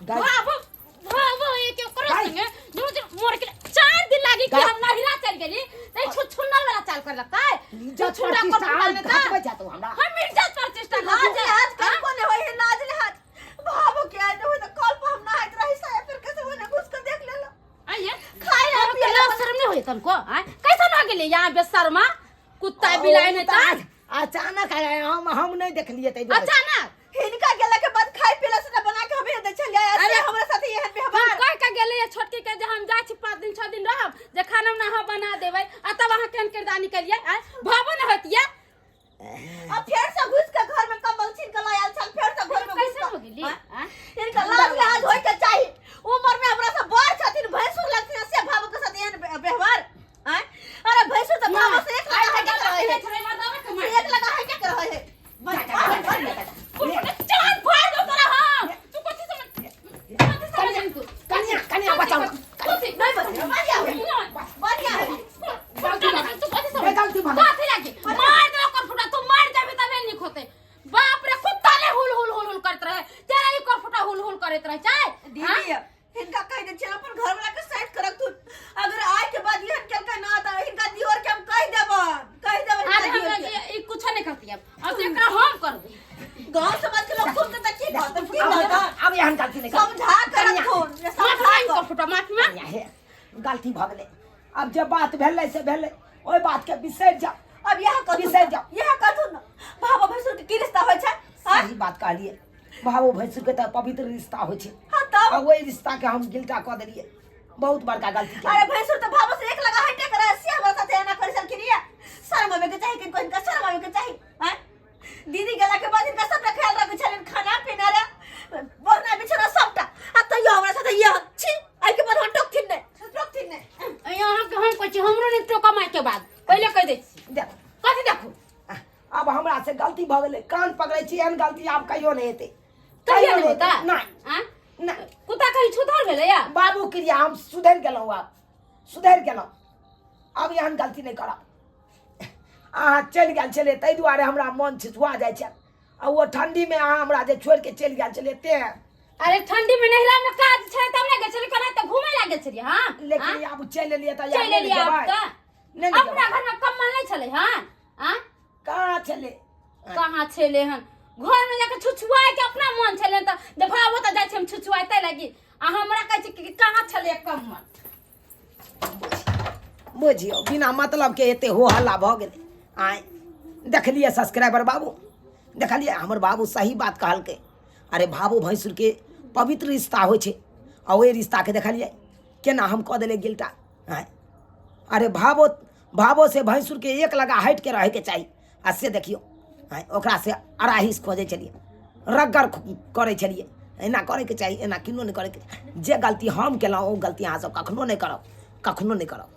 भाबो भाबो ये क्यों करो संगे जो मोर के 4 दिन लागी कि हम नहिरा चल गेली तई छुछुन्नल वाला चाल कर लगता है जो छुड़ा को माने ता हम इज्जत प्रतिष्ठा आज कल कोने होई है नाज ले हाथ भाबो क्या है होई तो कल पर हम ना हाथ रही सा फिर कैसे होने घुस कर देख ले लो आइए खाए आप ये लो शर्म नहीं होई तनको कैसा ना गेली यहां बेशर्मा कुत्ता बिलाई ने ता अचानक हम नहीं देख लिए तई अचानक इनका गेला के बाद खाए पीला से बना के हमें दे चल आया अरे हमरा साथ ये व्यवहार कह के गेले ये छोटकी के जे हम जाय छी 5 दिन 6 दिन रहब जे खाना ना हम बना देबै आ तब वहां केन किरदानी करिए भाबो न होतिया अब फिर से घुस के घर में कमल छीन के लायल छल फिर से घर में कैसे हो गेली इनका लाल लाल होय के चाहिए उम्र में हमरा से बड़ छथिन भैंसुर लगथिन से भाबो के साथ एहन व्यवहार अरे भैंसुर तो भाबो से एक लगा है क्या कर रहे है चार फाड़ दो तोरा हां तू कथि समझ कन्या बचाओ नहीं बढ़िया है तू कथि समझ कथि लागी मार दो कर फुटा तू मार जाबे तबे निक होते बाप रे कुत्ता ले हुल हुल हुल हुल करत रहे तेरा ही कर फुटा हुल हुल करत रहे चाहे दीदी इनका कह दे चल अपन घर वाला के साइड करक तू अगर आज के बाद ये केल का ना दा इनका दियोर के हम कह देब अरे हम कुछ नहीं करती अब एकरा हम करबे गांव समाज के लोग सुनते तक की बात की बात अब यहाँ गलती नहीं समझा कर रखो समझा कर फुटा माथ में गलती भ गेले अब जब बात भेले से भेले ओई बात के बिसर जा अब यह कर बिसर जा यह कर तू भाबो भैंसुर के की रिश्ता होय छै सही बात कहलिए भावो भैंसुर के त पवित्र रिश्ता होय छै हां तब वही रिश्ता के हम गिल्टा क देलिए बहुत बड़का गलती के अरे भैंसुर तो भाबो से एक लगा हटे करे से हमरा साथे एना कर सल किरिया शर्म आवे के चाहि कि कोई का शर्म आवे के चाहि हैं दीदी गेला के बाद इनका सब ख्याल रखे छलन खाना पीना रे बोरना बिछना सबटा आ तो यो हमरा साथे ये छी आई के बाद हम टोकथिन ने यहाँ के हम कहै हमरो ने टोका मार के बाद पहले कह दे देखो कथि देखो अब हमरा से गलती भ गेले कान पकड़े छी एहन गलती आब कहियो नहीं हेते कहियो नहीं होता नहीं नहीं कुत्ता कहीं छुधर भेले या बाबू क्रिया हम सुधर गेलौ अब सुधर गेलौ अब एहन गलती नहीं करब अहाँ चलि गेल छले ताहि दुआरे हमरा मन छिछुआ जाइ छै आ वो ठंडी में अहाँ हमरा जे छोड़ के चलि गेल छले ते अरे ठंडी में नहिरा में काज छै तब ने गेल कना त घूमे लागे छलिए हां लेकिन अब चल लिए त चल लिए अब त नहीं अपना घर में कम्बल नहीं छले हां हां कहाँ छले कहाँ छले हन घर में जाके छुछुआए के अपना मन छले त जे भाबो त जाय छै हम छुछुआते लागी आ हमरा कहै छै कि कहाँ छले कम्बल बुझियो बिना मतलब के एते हो हल्ला भ गेले आय देखलिए सब्सक्राइबर बाबू देखलिए हमर बाबू सही बात कहलके अरे भाबो भैंसुर के पवित्र रिश्ता होइ छै आ ओहि रिश्ता के देखलिए केना हम कह देले गिल्टा आय अरे भाबो से भैंसुर के एक लगा हट के रहे के चाहिए आ से देखियो आय ओकरा से अराहिस खोजे छलिए रगड़ करे छलिए एना करे के चाहिए एना किनो नहीं करे के जे गलती हम केलहुँ ओ गलती अहाँ सब कखनो नहीं करब